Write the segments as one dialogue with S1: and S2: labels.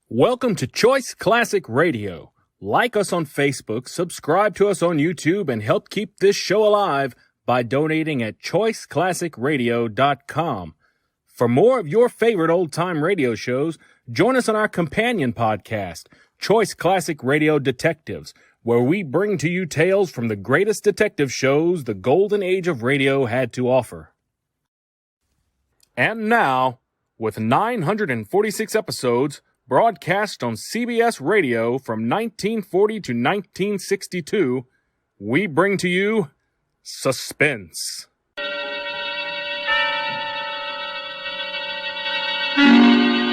S1: Welcome to Choice Classic Radio. Like us on Facebook, subscribe to us on YouTube, and help keep this show alive by donating at choiceclassicradio.com. For more of your favorite old-time radio shows, join us on our companion podcast, Choice Classic Radio Detectives, where we bring to you tales from the greatest detective shows the golden age of radio had to offer. And now, with 946 episodes, broadcast on CBS Radio from 1940 to 1962, we bring to you Suspense.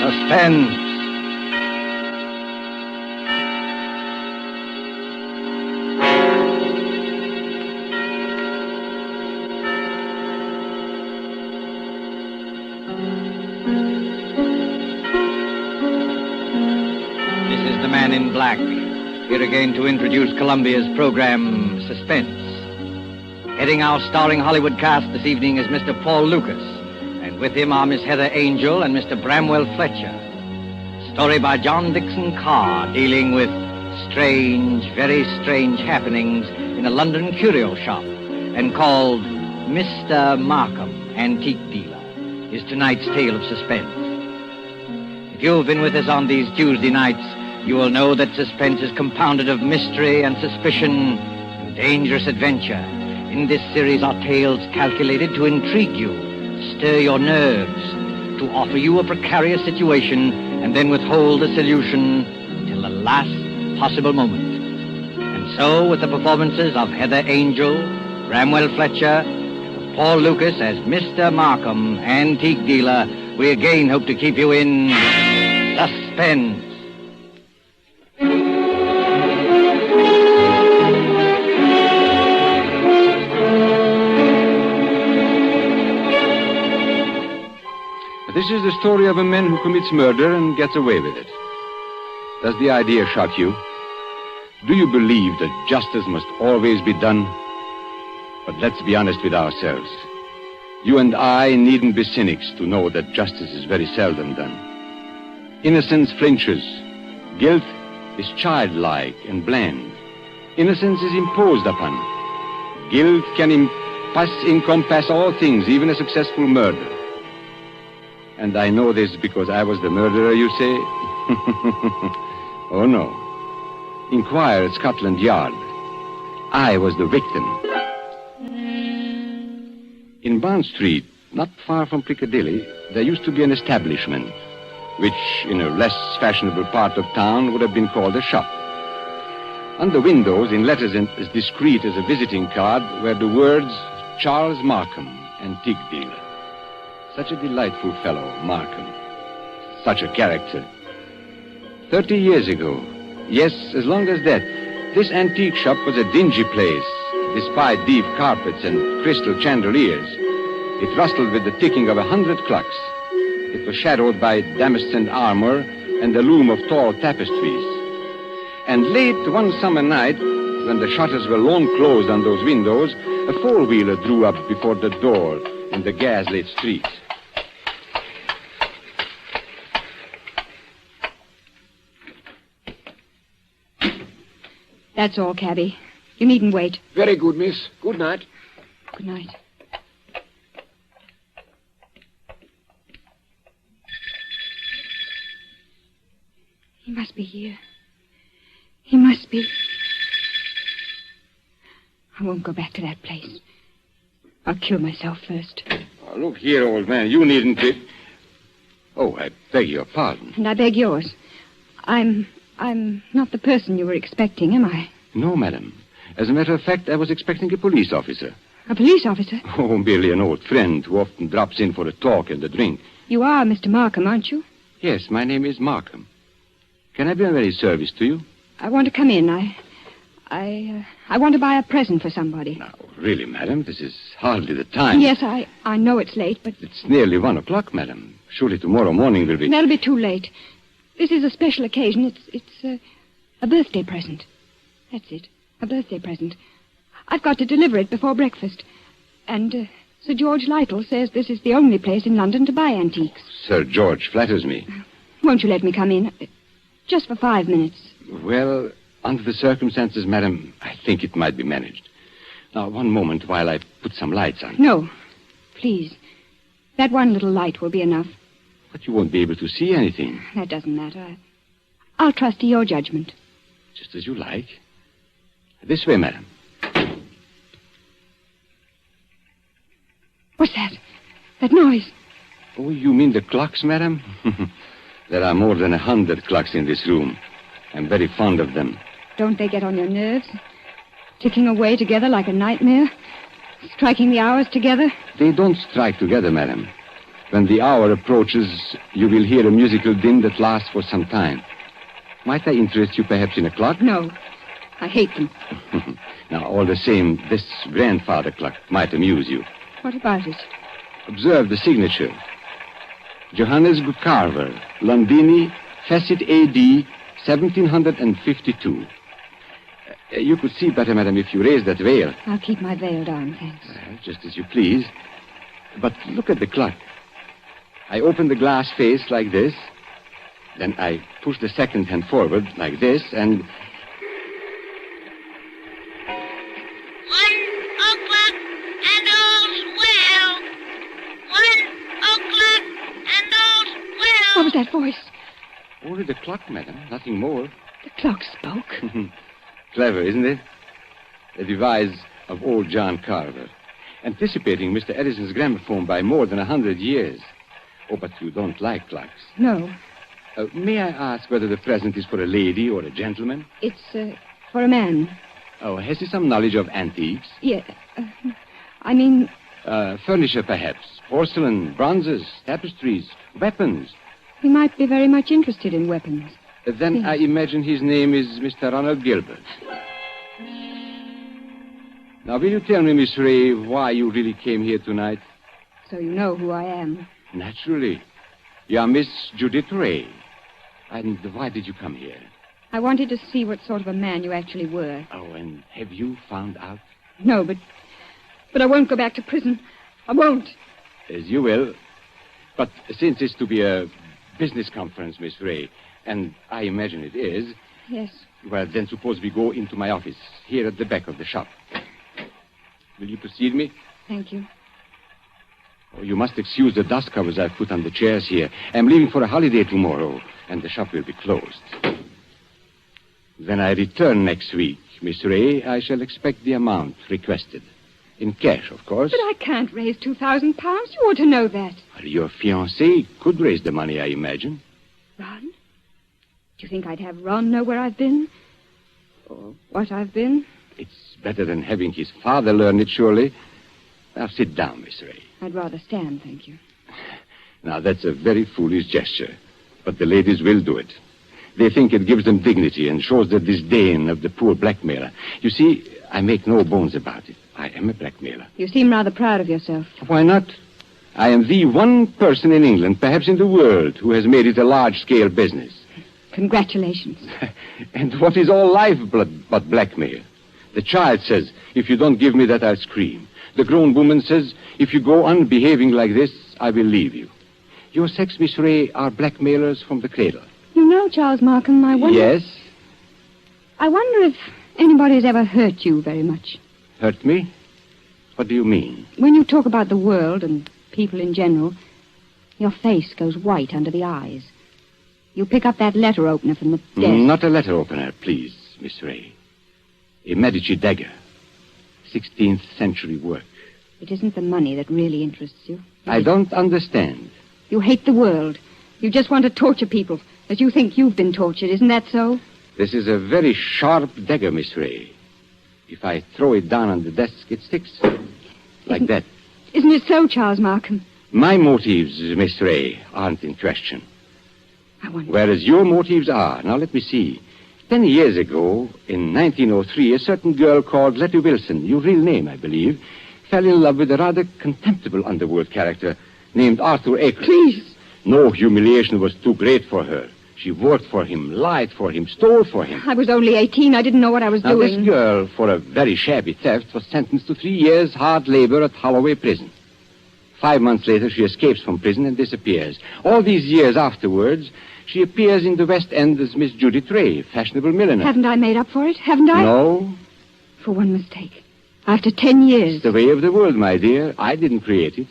S2: Suspense. In Black, here again to introduce Columbia's program, Suspense. Heading our starring Hollywood cast this evening is Mr. Paul Lucas, and with him are Miss Heather Angel and Mr. Bramwell Fletcher. Story by John Dixon Carr, dealing with strange, very strange happenings in a London curio shop, and called Mr. Markham, Antique Dealer, is tonight's tale of suspense. If you've been with us on these Tuesday nights, you will know that suspense is compounded of mystery and suspicion and dangerous adventure. In this series are tales calculated to intrigue you, stir your nerves, to offer you a precarious situation, and then withhold the solution until the last possible moment. And so, with the performances of Heather Angel, Bramwell Fletcher, and Paul Lucas as Mr. Markham, Antique Dealer, we again hope to keep you in suspense.
S3: This is the story of a man who commits murder and gets away with it. Does the idea shock you? Do you believe that justice must always be done? But let's be honest with ourselves. You and I needn't be cynics to know that justice is very seldom done. Innocence flinches. Guilt is childlike and bland. Innocence is imposed upon. Guilt can encompass all things, even a successful murder. And I know this because I was the murderer, you say? Oh, no. Inquire at Scotland Yard. I was the victim. In Bond Street, not far from Piccadilly, there used to be an establishment, which in a less fashionable part of town would have been called a shop. On the windows, in letters as discreet as a visiting card, were the words, Charles Markham, Antique Dealer. Such a delightful fellow, Markham. Such a character. 30 years ago, yes, as long as that, this antique shop was a dingy place, despite deep carpets and crystal chandeliers. It rustled with the ticking of 100 clocks. It was shadowed by damascened armor and the loom of tall tapestries. And late one summer night, when the shutters were long closed on those windows, a four-wheeler drew up before the door in the gas-lit street.
S4: That's all, cabby. You needn't wait.
S5: Very good, miss. Good night.
S4: Good night. He must be here. He must be. I won't go back to that place. I'll kill myself first.
S3: Oh, look here, old man. You needn't be... Oh, I beg your pardon.
S4: And I beg yours. I'm not the person you were expecting, am I?
S3: No, madam. As a matter of fact, I was expecting a police officer.
S4: A police officer?
S3: Oh, merely an old friend who often drops in for a talk and a drink.
S4: You are Mr. Markham, aren't you?
S3: Yes, my name is Markham. Can I be of any service to you?
S4: I want to come in. I want to buy a present for somebody.
S3: Now, really, madam, this is hardly the time.
S4: Yes, I know it's late, but...
S3: It's nearly 1 o'clock, madam. Surely tomorrow morning will be...
S4: That'll be too late. This is a special occasion. It's a birthday present. That's it. A birthday present. I've got to deliver it before breakfast. And Sir George Lytle says this is the only place in London to buy antiques.
S3: Sir George flatters me.
S4: Won't you let me come in? Just for 5 minutes.
S3: Well, under the circumstances, madam, I think it might be managed. Now, one moment while I put some lights on.
S4: No. Please. That one little light will be enough.
S3: But you won't be able to see anything.
S4: That doesn't matter. I'll trust to your judgment.
S3: Just as you like. This way, madam.
S4: What's that? That noise.
S3: Oh, you mean the clocks, madam? There are more than 100 clocks in this room. I'm very fond of them.
S4: Don't they get on your nerves? Ticking away together like a nightmare? Striking the hours together?
S3: They don't strike together, madam. When the hour approaches, you will hear a musical din that lasts for some time. Might I interest you perhaps in a clock?
S4: No. I hate them.
S3: Now, all the same, this grandfather clock might amuse you.
S4: What about it?
S3: Observe the signature. Johannes Carver, Londini, Fecit A.D., 1752. You could see better, madam, if you raised that veil.
S4: I'll keep my veil down, thanks.
S3: Just as you please. But look at the clock. I open the glass face like this. Then I push the second hand forward like this, and...
S6: 1 o'clock and all's well. 1 o'clock and all's well.
S4: What was that voice?
S3: Only the clock, madam, nothing more.
S4: The clock spoke.
S3: Clever, isn't it? A device of old John Carver, anticipating Mr. Edison's gramophone by more than 100 years. Oh, but you don't like clocks.
S4: No.
S3: May I ask whether the present is for a lady or a gentleman?
S4: It's, for a man.
S3: Oh, has he some knowledge of antiques?
S4: Yeah. I mean,
S3: Furniture, perhaps. Porcelain, bronzes, tapestries, weapons.
S4: he might be very much interested in weapons.
S3: Then
S4: Yes.
S3: I imagine his name is Mr. Ronald Gilbert. Now, will you tell me, Miss Ray, why you really came here tonight?
S4: So you know who I am.
S3: Naturally. You are Miss Judith Ray. And why did you come here?
S4: I wanted to see what sort of a man you actually were.
S3: Oh, and have you found out?
S4: No, but I won't go back to prison. I won't.
S3: As you will. But since it's to be a business conference, Miss Ray, and I imagine it is,
S4: Yes.
S3: well, then suppose we go into my office, here at the back of the shop. Will you precede me?
S4: Thank you.
S3: Oh, you must excuse the dust covers I've put on the chairs here. I'm leaving for a holiday tomorrow, and the shop will be closed. When I return next week, Miss Ray, I shall expect the amount requested. In cash, of course.
S4: But I can't raise 2,000 pounds. You ought to know that.
S3: Well, your fiancé could raise the money, I imagine.
S4: Ron? Do you think I'd have Ron know where I've been? Or what I've been?
S3: It's better than having his father learn it, surely. Now, sit down, Miss Ray.
S4: I'd rather stand, thank you.
S3: Now, that's a very foolish gesture, but the ladies will do it. They think it gives them dignity and shows the disdain of the poor blackmailer. You see, I make no bones about it. I am a blackmailer.
S4: You seem rather proud of yourself.
S3: Why not? I am the one person in England, perhaps in the world, who has made it a large-scale business.
S4: Congratulations.
S3: And what is all life but blackmail? The child says, if you don't give me that, I'll scream. The grown woman says, if you go on behaving like this, I will leave you. Your sex, Miss Ray, are blackmailers from the cradle.
S4: You know, Charles Markham, I wonder...
S3: Yes?
S4: I wonder if anybody's ever hurt you very much.
S3: Hurt me? What do you mean?
S4: When you talk about the world and people in general, your face goes white under the eyes. You pick up that letter opener from the desk.
S3: Not a letter opener, please, Miss Ray. A Medici dagger. 16th century work.
S4: It isn't the money that really interests you.
S3: I don't understand.
S4: You hate the world. You just want to torture people, as you think you've been tortured. Isn't that so?
S3: This is a very sharp dagger, Miss Ray. If I throw it down on the desk, it sticks. Like that.
S4: Isn't it so, Charles Markham?
S3: My motives, Miss Ray, aren't in question.
S4: I wonder.
S3: Whereas your motives are. Now, let me see. 10 years ago, in 1903, a certain girl called Letty Wilson, your real name, I believe, fell in love with a rather contemptible underworld character named Arthur Akers.
S4: Please.
S3: No humiliation was too great for her. She worked for him, lied for him, stole for him.
S4: I was only 18. I didn't know what I was
S3: Now,
S4: doing.
S3: this girl, for a very shabby theft, was sentenced to 3 years hard labor at Holloway Prison. 5 months later, she escapes from prison and disappears. All these years afterwards, She appears in the West End as Miss Judith Ray, fashionable milliner.
S4: Haven't I made up for it? Haven't I?
S3: No,
S4: For one mistake. After 10 years.
S3: it's the way of the world, my dear. I didn't create it.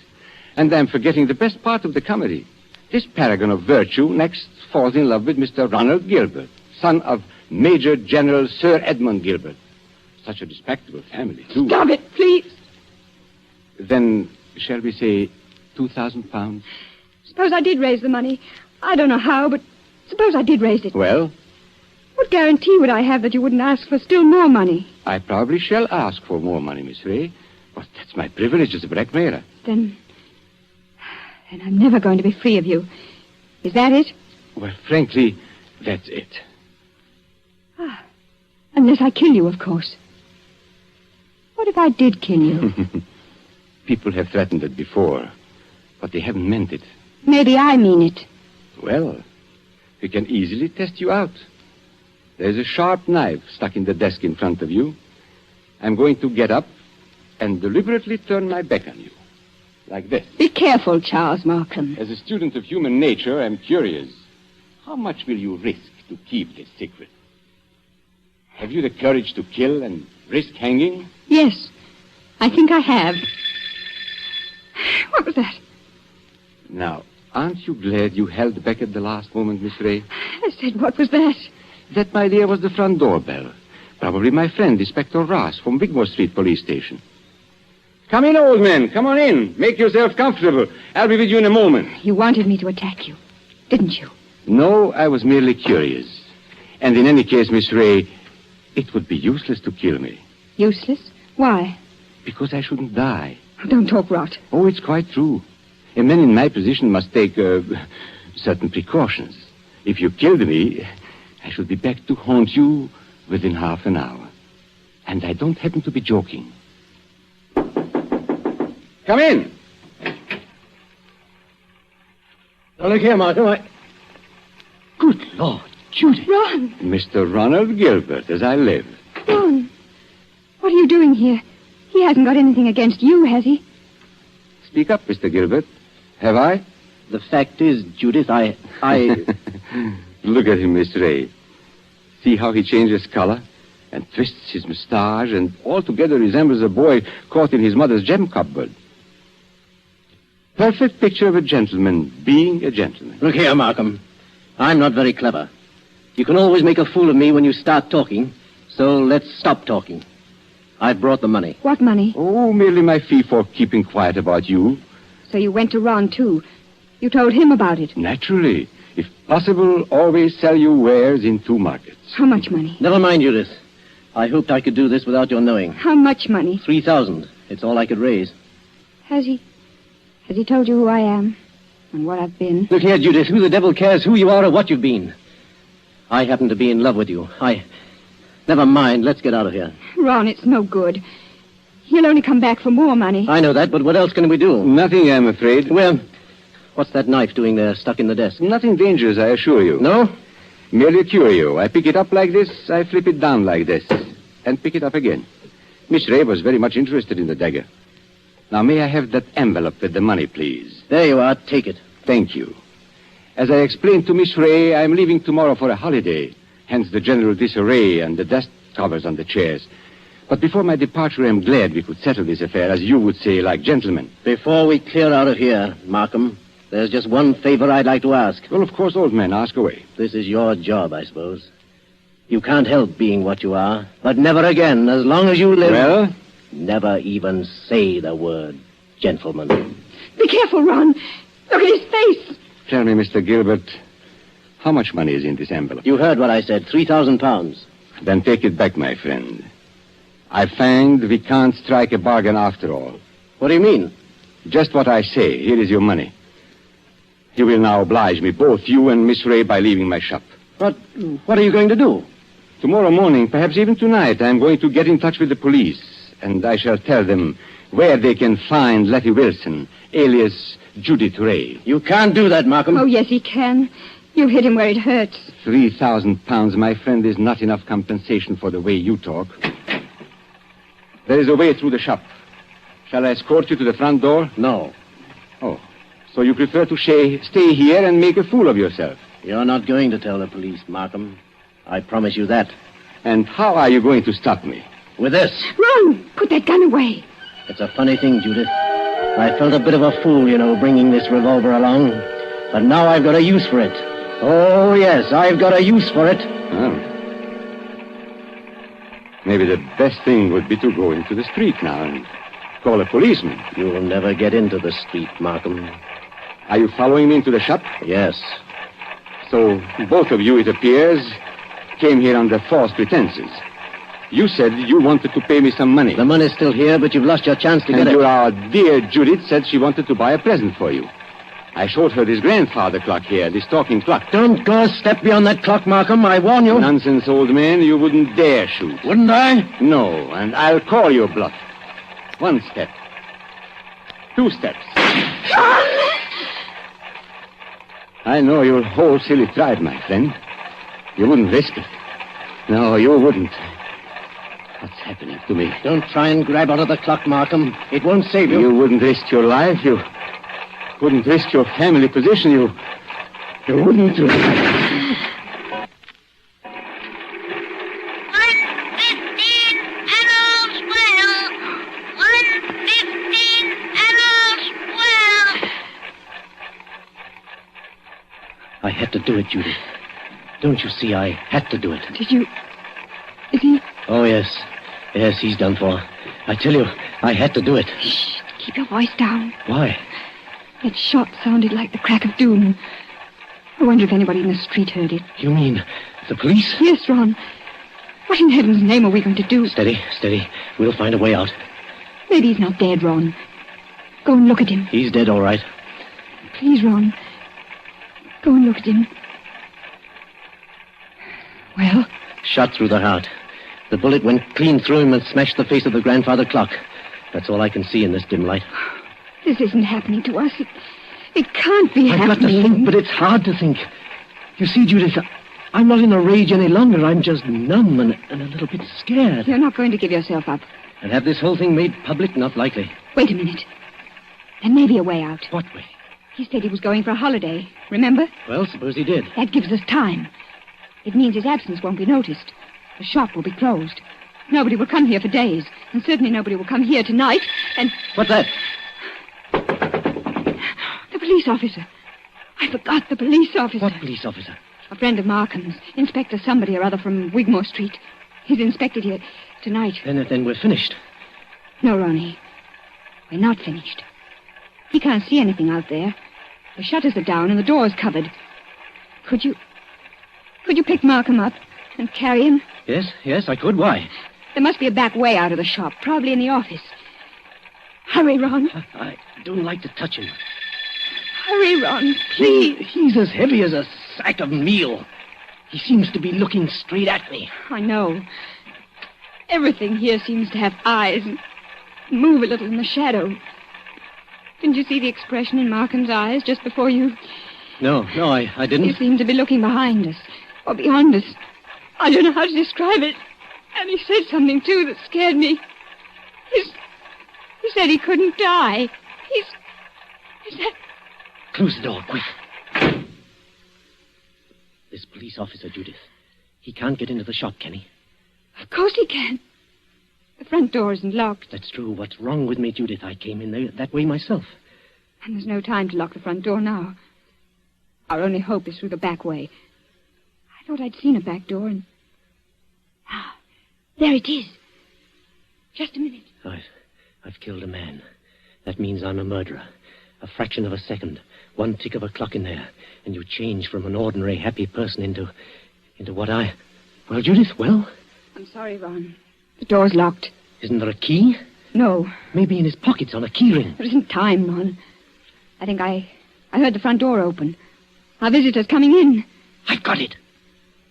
S3: And I'm forgetting the best part of the comedy. This paragon of virtue next falls in love with Mr. Ronald Gilbert, son of Major General Sir Edmund Gilbert. Such a respectable family, too.
S4: Stop it, please.
S3: Then, shall we say, 2,000 pounds?
S4: Suppose I did raise the money. I don't know how, but suppose I did raise it.
S3: Well,
S4: What guarantee would I have that you wouldn't ask for still more money?
S3: I probably shall ask for more money, Miss Ray. But that's my privilege as a blackmailer.
S4: Then I'm never going to be free of you. Is that it?
S3: Well, frankly, that's it.
S4: Unless I kill you, of course. What if I did kill you?
S3: People have threatened it before, but they haven't meant it.
S4: Maybe I mean it.
S3: Well, we can easily test you out. There's a sharp knife stuck in the desk in front of you. I'm going to get up and deliberately turn my back on you. Like this.
S4: Be careful, Charles Markham.
S3: As a student of human nature, I'm curious. How much will you risk to keep this secret? Have you the courage to kill and risk hanging?
S4: Yes, I think I have. What was that?
S3: Now, aren't you glad you held back at the last moment, Miss Ray?
S4: I said, what was that?
S3: That, my dear, was the front doorbell. Probably my friend, Inspector Ross, from Wigmore Street Police Station. Come in, old man. Come on in. Make yourself comfortable. I'll be with you in a moment.
S4: You wanted me to attack you, didn't you?
S3: No, I was merely curious. And in any case, Miss Ray, it would be useless to kill me.
S4: Useless? Why?
S3: Because I shouldn't die.
S4: Don't talk rot.
S3: Oh, it's quite true. A man in my position must take certain precautions. If you killed me, I should be back to haunt you within half an hour. And I don't happen to be joking. Come in.
S5: Now, look here, Markham. Good Lord, Judy.
S4: Ron!
S3: Mr. Ronald Gilbert, as I live.
S4: Ron! What are you doing here? He hasn't got anything against you, has he?
S3: Speak up, Mr. Gilbert. Have I?
S5: The fact is, Judith, I...
S3: Look at him, Miss Ray. See how he changes color and twists his mustache and altogether resembles a boy caught in his mother's gem cupboard. Perfect picture of a gentleman being a gentleman.
S5: Look here, Markham. I'm not very clever. You can always make a fool of me when you start talking, so let's stop talking. I brought the money.
S4: What money?
S3: Oh, merely my fee for keeping quiet about you.
S4: So you went to Ron, too. You told him about it.
S3: Naturally. If possible, always sell your wares in 2 markets.
S4: How much money?
S5: Never mind, Judith. I hoped I could do this without your knowing.
S4: How much money?
S5: 3,000. It's all I could raise.
S4: Has he told you who I am? And what I've been?
S5: Look here, Judith. Who the devil cares who you are or what you've been? I happen to be in love with you. Never mind. Let's get out of here.
S4: Ron, it's no good. He'll only come back for more money.
S5: I know that, but what else can we do?
S3: Nothing, I'm afraid.
S5: Well, what's that knife doing there, stuck in the desk?
S3: Nothing dangerous, I assure you.
S5: No?
S3: Merely a curio. I pick it up like this, I flip it down like this, and pick it up again. Miss Ray was very much interested in the dagger. Now, may I have that envelope with the money, please?
S5: There you are. Take it.
S3: Thank you. As I explained to Miss Ray, I'm leaving tomorrow for a holiday, hence the general disarray and the dust covers on the chairs. But before my departure, I'm glad we could settle this affair, as you would say, like gentlemen.
S5: Before we clear out of here, Markham, there's just one favor I'd like to ask.
S3: Well, of course, old man, ask away.
S5: This is your job, I suppose. You can't help being what you are, but never again, as long as you live...
S3: Well?
S5: Never even say the word gentleman.
S4: Be careful, Ron. Look at his face.
S3: Tell me, Mr. Gilbert, how much money is in this envelope?
S5: You heard what I said, 3,000 pounds.
S3: Then take it back, my friend. I find we can't strike a bargain after all.
S5: What do you mean?
S3: Just what I say. Here is your money. You will now oblige me, both you and Miss Ray, by leaving my shop.
S5: But what are you going to do?
S3: Tomorrow morning, perhaps even tonight, I'm going to get in touch with the police, and I shall tell them where they can find Letty Wilson, alias Judith Ray.
S5: You can't do that, Markham.
S4: Oh, yes, he can. You hit him where it hurts.
S3: 3,000 pounds, my friend, is not enough compensation for the way you talk. There is a way through the shop. Shall I escort you to the front door?
S5: No.
S3: Oh, so you prefer to stay here and make a fool of yourself?
S5: You're not going to tell the police, Markham. I promise you that.
S3: And how are you going to stop me?
S5: With this.
S4: Run! Put that gun away.
S5: It's a funny thing, Judith. I felt a bit of a fool, bringing this revolver along. But now I've got a use for it. Oh, yes, I've got a use for it.
S3: Oh. Maybe the best thing would be to go into the street now and call a policeman.
S5: You'll never get into the street, Markham.
S3: Are you following me into the shop?
S5: Yes.
S3: So both of you, it appears, came here under false pretenses. You said you wanted to pay me some money.
S5: The money's still here, but you've lost your chance to get it.
S3: And our dear Judith said she wanted to buy a present for you. I showed her this grandfather clock here, this talking clock.
S5: Don't go a step beyond that clock, Markham. I warn you.
S3: Nonsense, old man. You wouldn't dare shoot.
S5: Wouldn't I?
S3: No, and I'll call your bluff. 1 step. 2 steps. I know your whole silly tribe, my friend. You wouldn't risk it. No, you wouldn't. What's happening to me?
S5: Don't try and grab onto the clock, Markham. It won't save you.
S3: You wouldn't risk your life. You wouldn't risk your family position. You wouldn't.
S6: 1:15 and all's well. 1:15 and all's well.
S5: I had to do it, Judith. Don't you see? I had to do it.
S4: Did you... Is he...
S5: Oh, yes. Yes, he's done for. I tell you, I had to do it.
S4: Shh, keep your voice down.
S5: Why?
S4: That shot sounded like the crack of doom. I wonder if anybody in the street heard it.
S5: You mean the police?
S4: Yes, Ron. What in heaven's name are we going to do?
S5: Steady, steady. We'll find a way out.
S4: Maybe he's not dead, Ron. Go and look at him.
S5: He's dead, all right.
S4: Please, Ron. Go and look at him. Well?
S5: Shot through the heart. The bullet went clean through him and smashed the face of the grandfather clock. That's all I can see in this dim light.
S4: This isn't happening to us. It can't be
S5: I've
S4: happening.
S5: got to think, but it's hard to think. You see, Judith, I'm not in a rage any longer. I'm just numb and a little bit scared.
S4: You're not going to give yourself up.
S5: And have this whole thing made public? Not likely.
S4: Wait a minute. There may be a way out.
S5: What way?
S4: He said he was going for a holiday. Remember?
S5: Well, suppose he did.
S4: That gives us time. It means his absence won't be noticed. The shop will be closed. Nobody will come here for days. And certainly nobody will come here tonight. And...
S5: What's that?
S4: The police officer. I forgot the police officer.
S5: What police officer?
S4: A friend of Markham's. Inspector somebody or other from Wigmore Street. He's inspected here tonight.
S5: Then we're finished.
S4: No, Ronnie. We're not finished. He can't see anything out there. The shutters are down and the door's covered. Could you pick Markham up and carry him?
S5: Yes, I could. Why?
S4: There must be a back way out of the shop, probably in the office. Hurry, Ron.
S5: I don't like to touch him.
S4: Hurry, Ron, please.
S5: He's as heavy as a sack of meal. He seems to be looking straight at me.
S4: I know. Everything here seems to have eyes and move a little in the shadow. Didn't you see the expression in Markham's eyes just before you...
S5: No, I didn't.
S4: He seemed to be looking behind us, or beyond us. I don't know how to describe it. And he said something, too, that scared me. He said he couldn't die. He said...
S5: Close the door, quick. This police officer, Judith, he can't get into the shop, can he?
S4: Of course he can. The front door isn't locked.
S5: That's true. What's wrong with me, Judith? I came in there that way myself.
S4: And there's no time to lock the front door now. Our only hope is through the back way. I thought I'd seen a back door and... Ah, there it is. Just a minute.
S5: I've killed a man. That means I'm a murderer. A fraction of a second. One tick of a clock in there. And you change from an ordinary happy person into what I... Well, Judith, well?
S4: I'm sorry, Ron. The door's locked.
S5: Isn't there a key?
S4: No.
S5: Maybe in his pockets on a key ring.
S4: There isn't time, Ron. I think I heard the front door open. Our visitor's coming in.
S5: I've got it.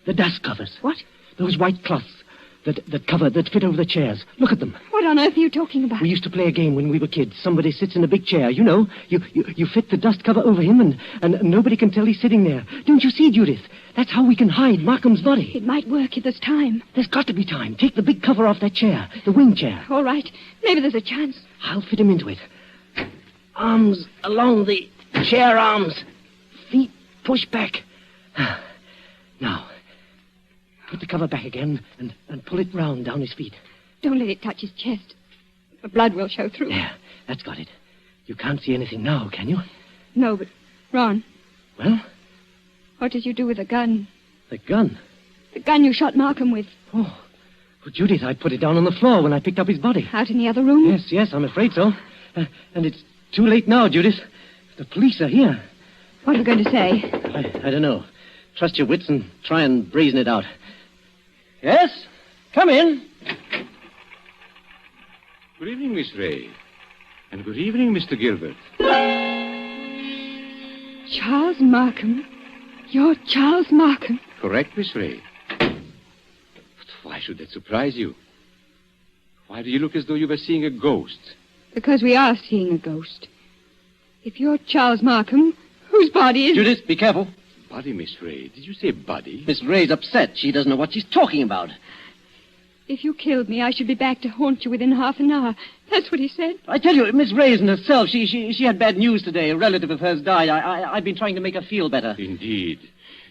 S5: The dust covers.
S4: What?
S5: Those white cloths that fit over the chairs. Look at them.
S4: What on earth are you talking about?
S5: We used to play a game when we were kids. Somebody sits in a big chair. You know, you fit the dust cover over him and nobody can tell he's sitting there. Don't you see, Judith? That's how we can hide Markham's body.
S4: It might work if there's time.
S5: There's got to be time. Take the big cover off that chair, the wing chair.
S4: All right. Maybe there's a chance.
S5: I'll fit him into it. Arms along the chair arms. Feet push back. Now, put the cover back again and pull it round down his feet.
S4: Don't let it touch his chest. The blood will show through.
S5: There, that's got it. You can't see anything now, can you?
S4: No, but, Ron,
S5: Well,
S4: what did you do with the gun?
S5: the gun.
S4: The gun you shot Markham with.
S5: Oh, Judith, I put it down on the floor when I picked up his body.
S4: Out in the other room?
S5: Yes, I'm afraid so. And it's too late now, Judith. The police are here.
S4: What are you going to say?
S5: I don't know. Trust your wits and try and brazen it out. Yes? Come in.
S3: Good evening, Miss Ray. And good evening, Mr. Gilbert.
S4: Charles Markham? You're Charles Markham?
S3: Correct, Miss Ray. But why should that surprise you? Why do you look as though you were seeing a ghost?
S4: Because we are seeing a ghost. If you're Charles Markham, whose body is...
S5: Judith, be careful.
S3: Body, Miss Ray. Did you say body?
S5: Miss Ray's upset. She doesn't know what she's talking about.
S4: If you killed me, I should be back to haunt you within half an hour. That's what he said.
S5: I tell you, Miss Ray isn't herself. She had bad news today. A relative of hers died. I've been trying to make her feel better.
S3: Indeed.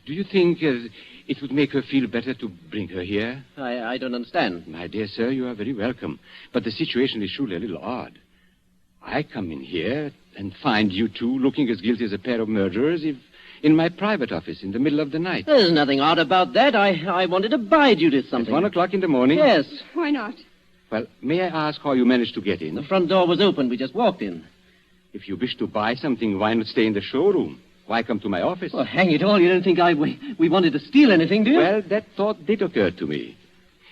S3: Do you think it would make her feel better to bring her here?
S5: I don't understand.
S3: My dear sir, you are very welcome. But the situation is surely a little odd. I come in here and find you two looking as guilty as a pair of murderers in my private office in the middle of the night.
S5: There's nothing odd about that. I wanted to buy Judith something.
S3: At 1 o'clock in the morning?
S5: Yes.
S4: Why not?
S3: Well, may I ask how you managed to get in?
S5: The front door was open. We just walked in.
S3: If you wish to buy something, why not stay in the showroom? Why come to my office?
S5: Well, hang it all. You don't think we wanted to steal anything, do you?
S3: Well, that thought did occur to me.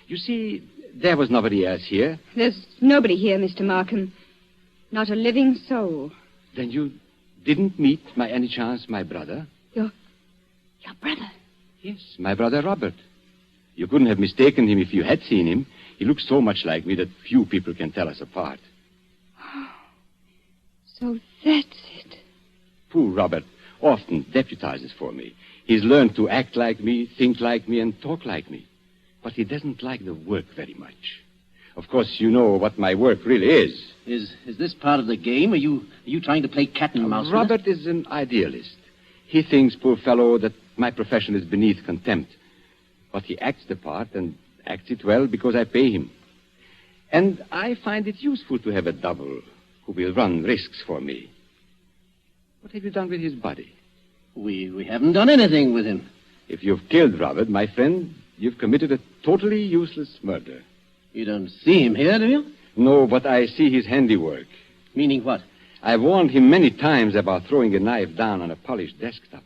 S3: You see, there was nobody else here.
S4: There's nobody here, Mr. Markham. Not a living soul.
S3: Then you didn't meet, by any chance, my brother?
S4: Your brother?
S3: Yes, my brother Robert. You couldn't have mistaken him if you had seen him. He looks so much like me that few people can tell us apart.
S4: So that's it.
S3: Poor Robert often deputizes for me. He's learned to act like me, think like me, and talk like me. But he doesn't like the work very much. Of course, you know what my work really is.
S5: Is this part of the game? Are you trying to play cat and mouse?
S3: Robert is an idealist. He thinks, poor fellow, that my profession is beneath contempt. But he acts the part and acts it well because I pay him. And I find it useful to have a double who will run risks for me. What have you done with his body?
S5: We haven't done anything with him.
S3: If you've killed Robert, my friend, you've committed a totally useless murder.
S5: You don't see him here, do you?
S3: No, but I see his handiwork.
S5: Meaning what?
S3: I've warned him many times about throwing a knife down on a polished desktop.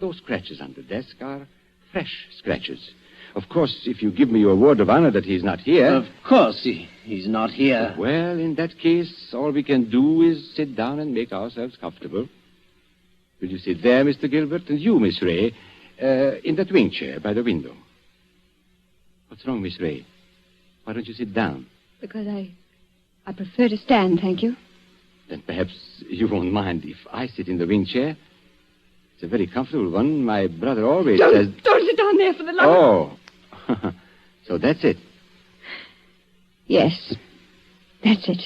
S3: Those scratches on the desk are fresh scratches. Of course, if you give me your word of honor that he's not here...
S5: Of course, he's not here.
S3: Well, in that case, all we can do is sit down and make ourselves comfortable. Will you sit there, Mr. Gilbert? And you, Miss Ray, in that wing chair by the window. What's wrong, Miss Ray? Why don't you sit down?
S4: Because I prefer to stand, thank you.
S3: Then perhaps you won't mind if I sit in the wing chair. It's a very comfortable one. My brother always says...
S4: Don't sit down there for the love
S3: Oh. So that's it.
S4: Yes, that's it.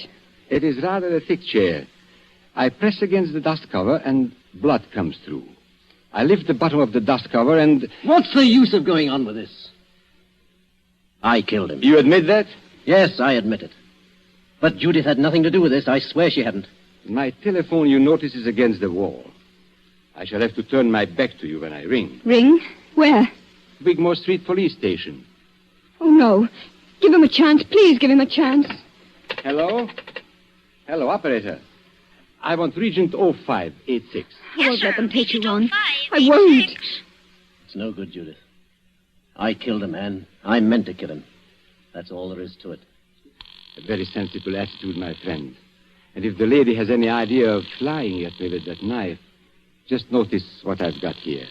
S3: It is rather a thick chair. I press against the dust cover and blood comes through. I lift the bottom of the dust cover and...
S5: What's the use of going on with this? I killed him.
S3: You admit that?
S5: Yes, I admit it. But Judith had nothing to do with this. I swear she hadn't.
S3: My telephone, you notice, is against the wall. I shall have to turn my back to you when I ring.
S4: Ring? Where?
S3: Wigmore Street Police Station.
S4: Oh, no. Give him a chance. Please give him a chance.
S3: Hello? Hello, operator. I want Regent 0586.
S4: I won't let them take you on. I
S6: 0586.
S4: won't.
S5: It's no good, Judith. I killed a man. I meant to kill him. That's all there is to it.
S3: A very sensible attitude, my friend. And if the lady has any idea of flying at me with that knife, just notice what I've got here.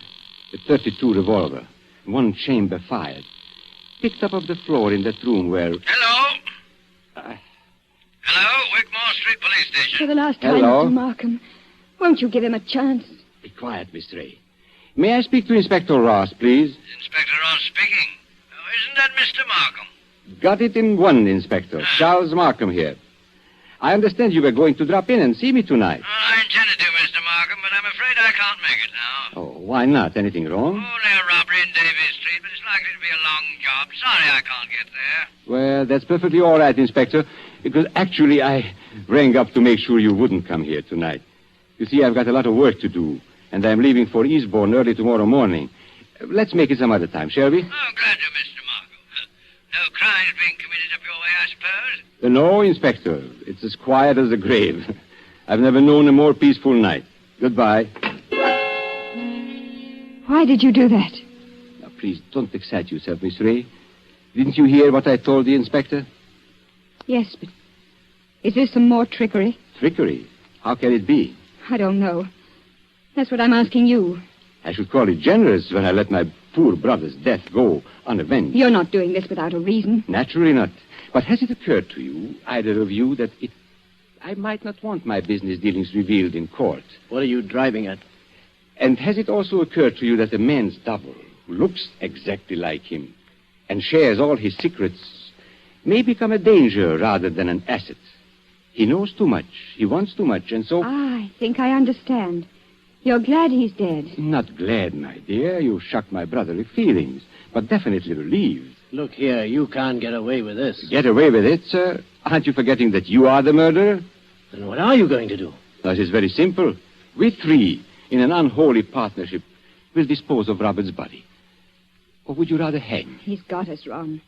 S3: A .32 revolver, one chamber fired. Picked up off the floor in that room where...
S2: Hello? Hello, Wigmore Street Police Station.
S4: For the last time,
S3: Hello?
S4: Mr. Markham, won't you give him a chance?
S3: Be quiet, Miss Ray. May I speak to Inspector Ross, please?
S2: Inspector Ross speaking. Oh, isn't that Mr. Markham?
S3: Got it in one, Inspector. Charles Markham here. I understand you were going to drop in and see me tonight.
S2: I intended to, Mr. Markham, but I'm afraid I can't make it now.
S3: Oh, Why not? Anything wrong?
S2: Oh, no robbery in Davies Street, but it's likely to be a long job. Sorry I can't get there.
S3: Well, that's perfectly all right, Inspector, because actually I rang up to make sure you wouldn't come here tonight. You see, I've got a lot of work to do, and I'm leaving for Eastbourne early tomorrow morning. Let's make it some other time, shall we?
S2: Oh, glad to, Mr. Markham. No crimes being committed up your way, I suppose?
S3: No, Inspector. It's as quiet as the grave. I've never known a more peaceful night. Goodbye.
S4: Why did you do that?
S3: Now, please, don't excite yourself, Miss Ray. Didn't you hear what I told the Inspector?
S4: Yes, but is this some more trickery?
S3: Trickery? How can it be?
S4: I don't know. That's what I'm asking you.
S3: I should call it generous when I let my poor brother's death go unavenged.
S4: You're not doing this without a reason.
S3: Naturally not. But has it occurred to you, either of you, that I might not want my business dealings revealed in court?
S5: What are you driving at?
S3: And has it also occurred to you that a man's double, who looks exactly like him and shares all his secrets, may become a danger rather than an asset? He knows too much. He wants too much, and so...
S4: I think I understand. You're glad he's dead.
S3: Not glad, my dear. You shocked my brotherly feelings, but definitely relieved.
S5: Look here, you can't get away with this.
S3: Get away with it, sir? Aren't you forgetting that you are the murderer?
S5: Then what are you going to do?
S3: That is very simple. We three, in an unholy partnership, will dispose of Robert's body. Or would you rather hang?
S4: He's got us wrong.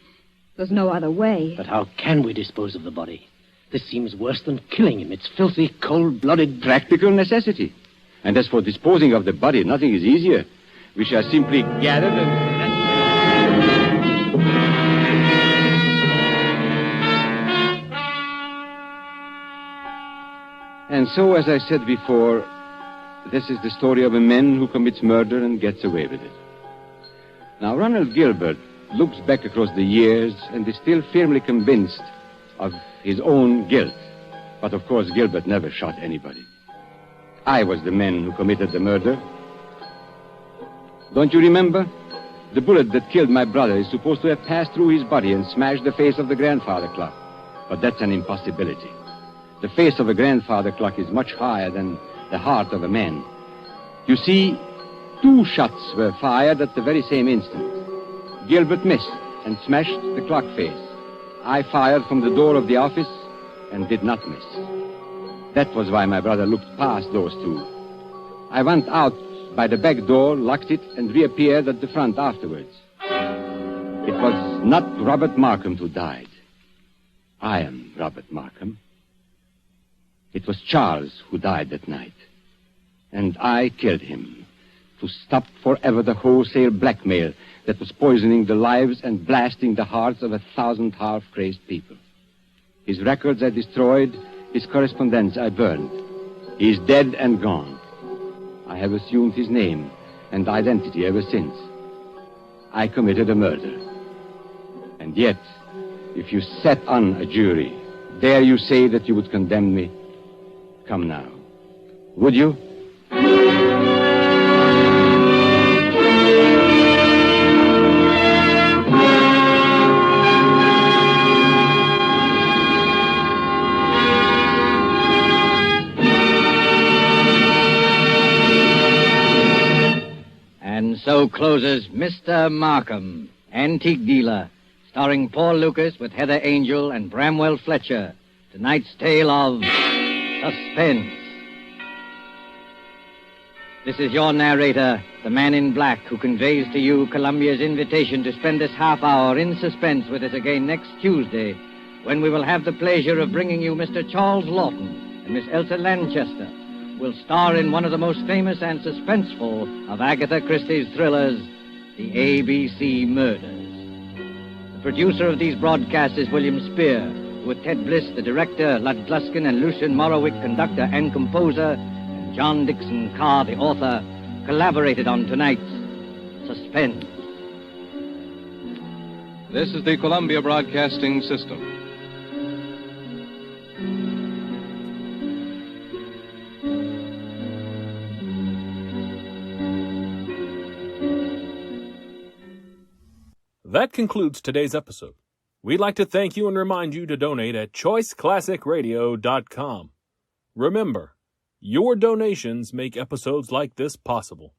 S4: There's no other way.
S5: But how can we dispose of the body? This seems worse than killing him. It's filthy, cold-blooded...
S3: Practical necessity. And as for disposing of the body, nothing is easier. We shall simply gather and... And so, as I said before, this is the story of a man who commits murder and gets away with it. Now, Ronald Gilbert looks back across the years and is still firmly convinced of his own guilt. But, of course, Gilbert never shot anybody. I was the man who committed the murder. Don't you remember? The bullet that killed my brother is supposed to have passed through his body and smashed the face of the grandfather clock. But that's an impossibility. The face of a grandfather clock is much higher than the heart of a man. You see, 2 shots were fired at the very same instant. Gilbert missed and smashed the clock face. I fired from the door of the office and did not miss. That was why my brother looked past those 2. I went out by the back door, locked it, and reappeared at the front afterwards. It was not Robert Markham who died. I am Robert Markham. It was Charles who died that night. And I killed him to stop forever the wholesale blackmail that was poisoning the lives and blasting the hearts of 1,000 half-crazed people. His records I destroyed, his correspondence I burned. He is dead and gone. I have assumed his name and identity ever since. I committed a murder. And yet, if you sat on a jury, dare you say that you would condemn me? Come now. Would you?
S2: And so closes Mr. Markham, Antique Dealer, starring Paul Lucas with Heather Angel and Bramwell Fletcher. Tonight's tale of Suspense. This is your narrator, the man in black, who conveys to you Columbia's invitation to spend this half hour in suspense with us again next Tuesday, when we will have the pleasure of bringing you Mr. Charles Lawton and Miss Elsa Lanchester, who will star in one of the most famous and suspenseful of Agatha Christie's thrillers, The ABC Murders. The producer of these broadcasts is William Spear, with Ted Bliss, the director, Lud Gluskin and Lucian Morowick, conductor and composer, and John Dixon Carr, the author, collaborated on tonight's Suspense.
S7: This is the Columbia Broadcasting System.
S1: That concludes today's episode. We'd like to thank you and remind you to donate at choiceclassicradio.com. Remember, your donations make episodes like this possible.